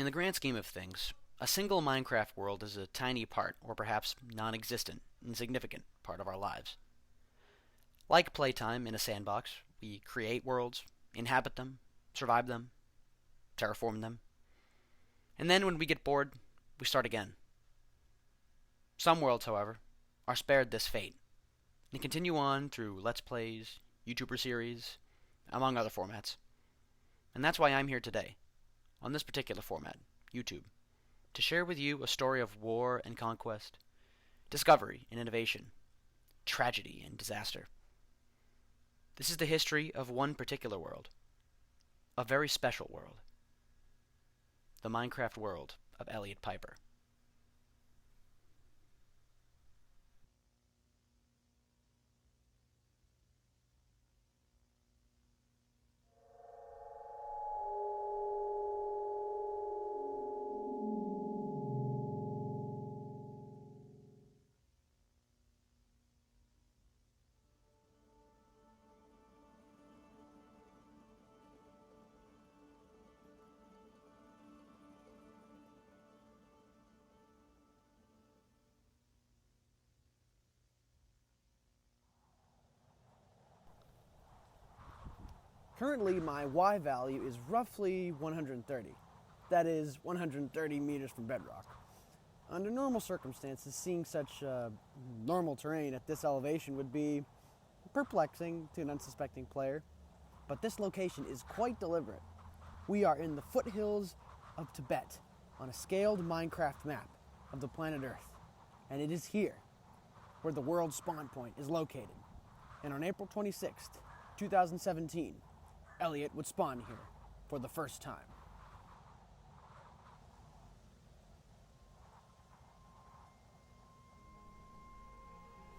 In the grand scheme of things, a single Minecraft world is a tiny part, or perhaps non-existent, insignificant part of our lives. Like playtime in a sandbox, we create worlds, inhabit them, survive them, terraform them, and then when we get bored, we start again. Some worlds, however, are spared this fate, and continue on through Let's Plays, YouTuber series, among other formats. And that's why I'm here today, on this particular format, YouTube, to share with you a story of war and conquest, discovery and innovation, tragedy and disaster. This is the history of one particular world, a very special world, the Minecraft world of Elliot Piper. Currently, my Y value is roughly 130. That is 130 meters from bedrock. Under normal circumstances, seeing such normal terrain at this elevation would be perplexing to an unsuspecting player, but this location is quite deliberate. We are in the foothills of Tibet on a scaled Minecraft map of the planet Earth, and it is here where the world spawn point is located. And on April 26th, 2017, Elliot would spawn here for the first time.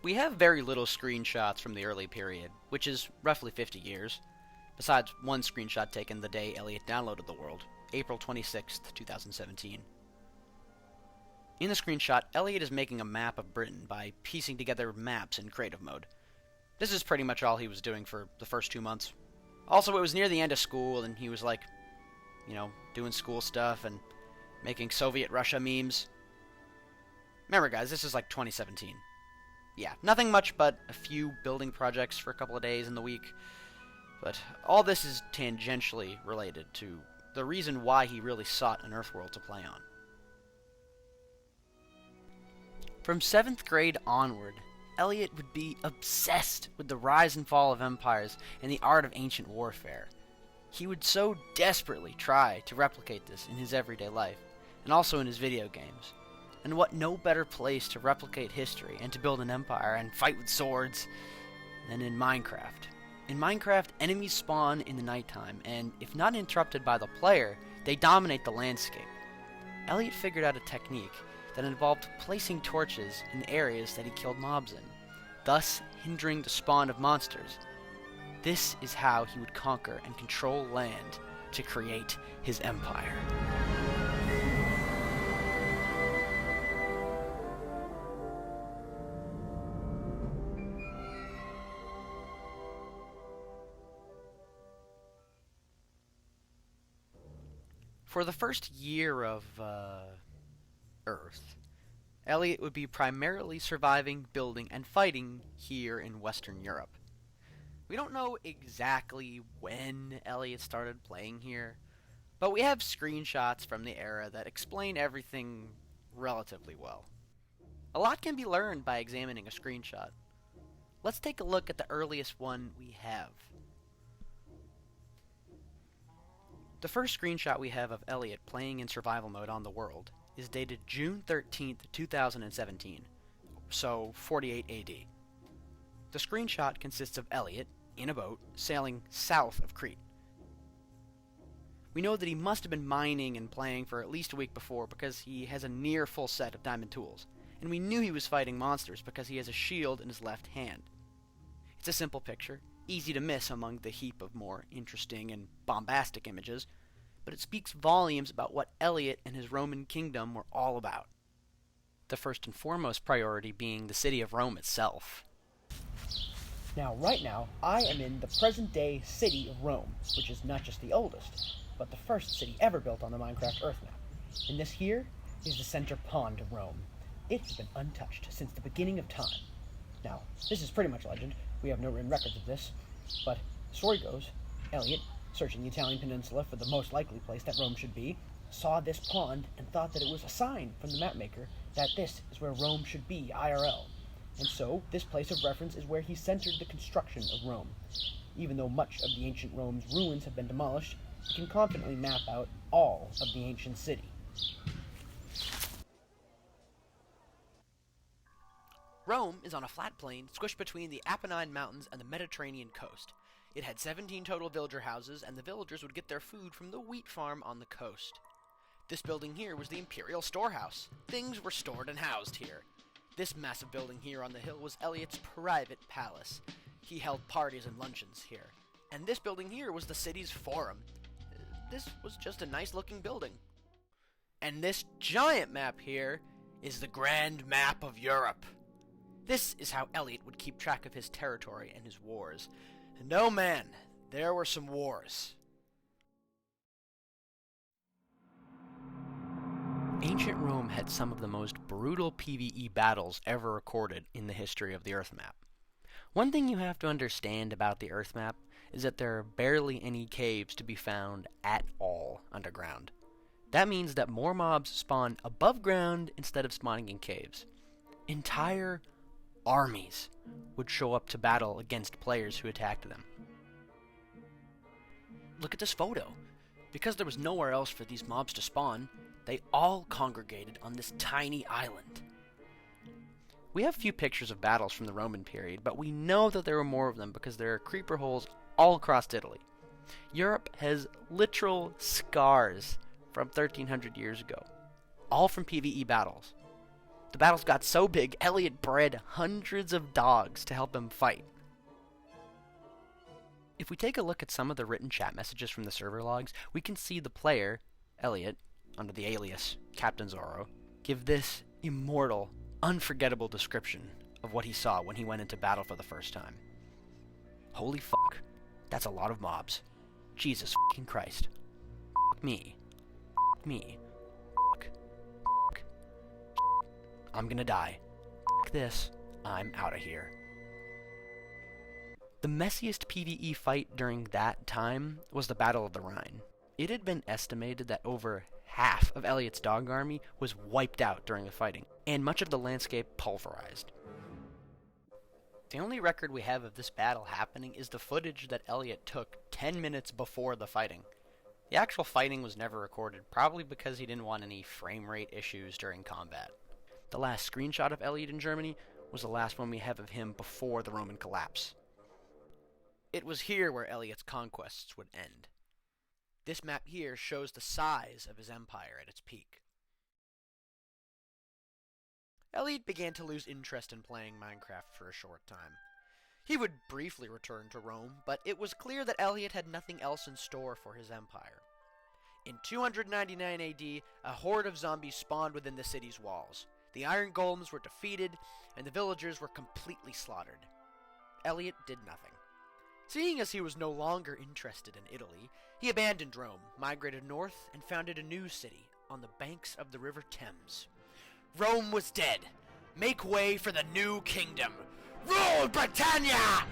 We have very little screenshots from the early period, which is roughly 50 years, besides one screenshot taken the day Elliot downloaded the world, April 26th, 2017. In the screenshot, Elliot is making a map of Britain by piecing together maps in creative mode. This is pretty much all he was doing for the first 2 months. Also, it was near the end of school, and he was like, doing school stuff and making Soviet Russia memes. Remember, guys, this is like 2017. Yeah, nothing much but a few building projects for a couple of days in the week. But all this is tangentially related to the reason why he really sought an Earthworld to play on. From 7th grade onward, Elliot would be obsessed with the rise and fall of empires and the art of ancient warfare. He would so desperately try to replicate this in his everyday life, and also in his video games. And what no better place to replicate history and to build an empire and fight with swords than in Minecraft. In Minecraft, enemies spawn in the nighttime, and if not interrupted by the player, they dominate the landscape. Elliot figured out a technique that involved placing torches in the areas that he killed mobs in, thus hindering the spawn of monsters. This is how he would conquer and control land to create his empire. For the first year of Earth, Elliot would be primarily surviving, building, and fighting here in Western Europe. We don't know exactly when Elliot started playing here, but we have screenshots from the era that explain everything relatively well. A lot can be learned by examining a screenshot. Let's take a look at the earliest one we have. The first screenshot we have of Elliot playing in survival mode on the world is dated June 13th, 2017, so 48 AD. The screenshot consists of Elliot, in a boat, sailing south of Crete. We know that he must have been mining and playing for at least a week before because he has a near full set of diamond tools, and we knew he was fighting monsters because he has a shield in his left hand. It's a simple picture, easy to miss among the heap of more interesting and bombastic images, but it speaks volumes about what Elliot and his Roman kingdom were all about. The first and foremost priority being the city of Rome itself. Now, right now, I am in the present-day city of Rome, which is not just the oldest, but the first city ever built on the Minecraft Earth map. And this here is the center pond of Rome. It has been untouched since the beginning of time. Now, this is pretty much legend. We have no written records of this. But the story goes, Elliot, searching the Italian peninsula for the most likely place that Rome should be, saw this pond and thought that it was a sign from the mapmaker that this is where Rome should be IRL. And so, this place of reference is where he centered the construction of Rome. Even though much of the ancient Rome's ruins have been demolished, he can confidently map out all of the ancient city. Rome is on a flat plain squished between the Apennine Mountains and the Mediterranean coast. It had 17 total villager houses, and the villagers would get their food from the wheat farm on the coast. This building here was the imperial storehouse. Things were stored and housed here. This massive building here on the hill was Elliot's private palace. He held parties and luncheons here. And this building here was the city's forum. This was just a nice-looking building. And this giant map here is the Grand Map of Europe. This is how Elliot would keep track of his territory and his wars. And oh man, there were some wars. Ancient Rome had some of the most brutal PvE battles ever recorded in the history of the Earth map. One thing you have to understand about the Earth map is that there are barely any caves to be found at all underground. That means that more mobs spawn above ground instead of spawning in caves. Entire armies would show up to battle against players who attacked them. Look at this photo. Because there was nowhere else for these mobs to spawn, they all congregated on this tiny island. We have few pictures of battles from the Roman period, but we know that there were more of them because there are creeper holes all across Italy. Europe has literal scars from 1300 years ago, all from PvE battles. The battles got so big, Elliot bred hundreds of dogs to help him fight. If we take a look at some of the written chat messages from the server logs, we can see the player, Elliot, under the alias Captain Zorro, give this immortal, unforgettable description of what he saw when he went into battle for the first time. Holy fuck, that's a lot of mobs. Jesus fucking Christ. Fuck me. Fuck me. Fuck. Fuck. I'm gonna die. Fuck this. I'm out of here. The messiest PvE fight during that time was the Battle of the Rhine. It had been estimated that over half of Elliot's dog army was wiped out during the fighting, and much of the landscape pulverized. The only record we have of this battle happening is the footage that Elliot took 10 minutes before the fighting. The actual fighting was never recorded, probably because he didn't want any frame rate issues during combat. The last screenshot of Elliot in Germany was the last one we have of him before the Roman collapse. It was here where Elliot's conquests would end. This map here shows the size of his empire at its peak. Elliot began to lose interest in playing Minecraft for a short time. He would briefly return to Rome, but it was clear that Elliot had nothing else in store for his empire. In 299 AD, a horde of zombies spawned within the city's walls. The iron golems were defeated, and the villagers were completely slaughtered. Elliot did nothing. Seeing as he was no longer interested in Italy, he abandoned Rome, migrated north, and founded a new city on the banks of the River Thames. Rome was dead. Make way for the new kingdom. Rule Britannia!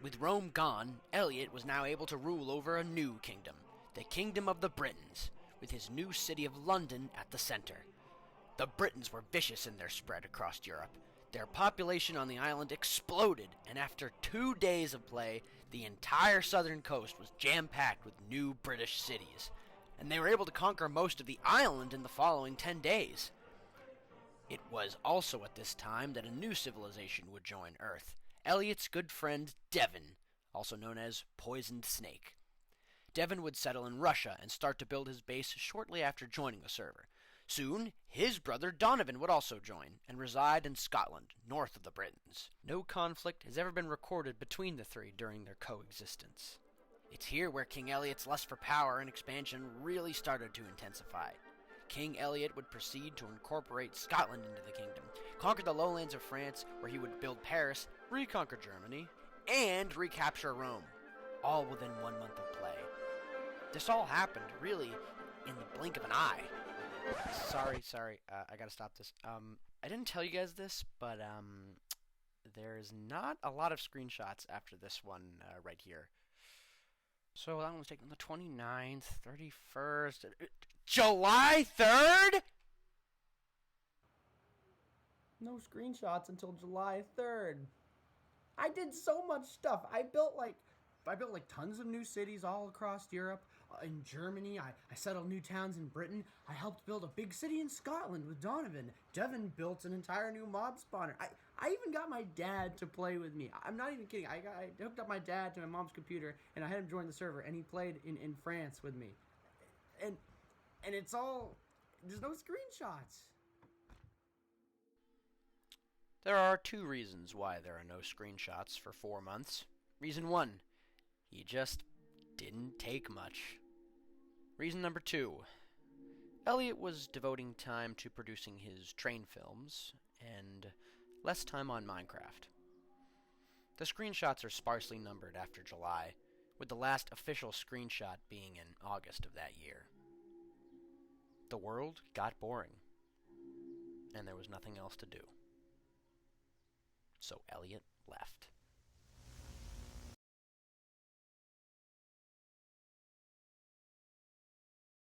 With Rome gone, Elliot was now able to rule over a new kingdom, the Kingdom of the Britons, with his new city of London at the center. The Britons were vicious in their spread across Europe. Their population on the island exploded, and after 2 days of play, the entire southern coast was jam-packed with new British cities, and they were able to conquer most of the island in the following 10 days. It was also at this time that a new civilization would join Earth, Elliot's good friend Devon, also known as Poisoned Snake. Devon would settle in Russia and start to build his base shortly after joining the server. Soon, his brother Donovan would also join and reside in Scotland, north of the Britons. No conflict has ever been recorded between the three during their coexistence. It's here where King Elliot's lust for power and expansion really started to intensify. King Elliot would proceed to incorporate Scotland into the kingdom, conquer the lowlands of France, where he would build Paris, reconquer Germany, and recapture Rome, all within 1 month of play. This all happened, really, in the blink of an eye. Sorry, I gotta stop this. I didn't tell you guys this, but, there's not a lot of screenshots after this one, right here. So that one was taken on the 29th, 31st, July 3rd? No screenshots until July 3rd. I did so much stuff. I built like tons of new cities all across Europe. In Germany, I settled new towns in Britain. I helped build a big city in Scotland with Donovan. Devin built an entire new mob spawner. I even got my dad to play with me. I'm not even kidding. I hooked up my dad to my mom's computer, and I had him join the server, and he played in France with me. And it's all... There's no screenshots. There are 2 reasons why there are no screenshots for 4 months. Reason 1, he just didn't take much. Reason number 2, Elliot was devoting time to producing his train films, and less time on Minecraft. The screenshots are sparsely numbered after July, with the last official screenshot being in August of that year. The world got boring, and there was nothing else to do. So Elliot left.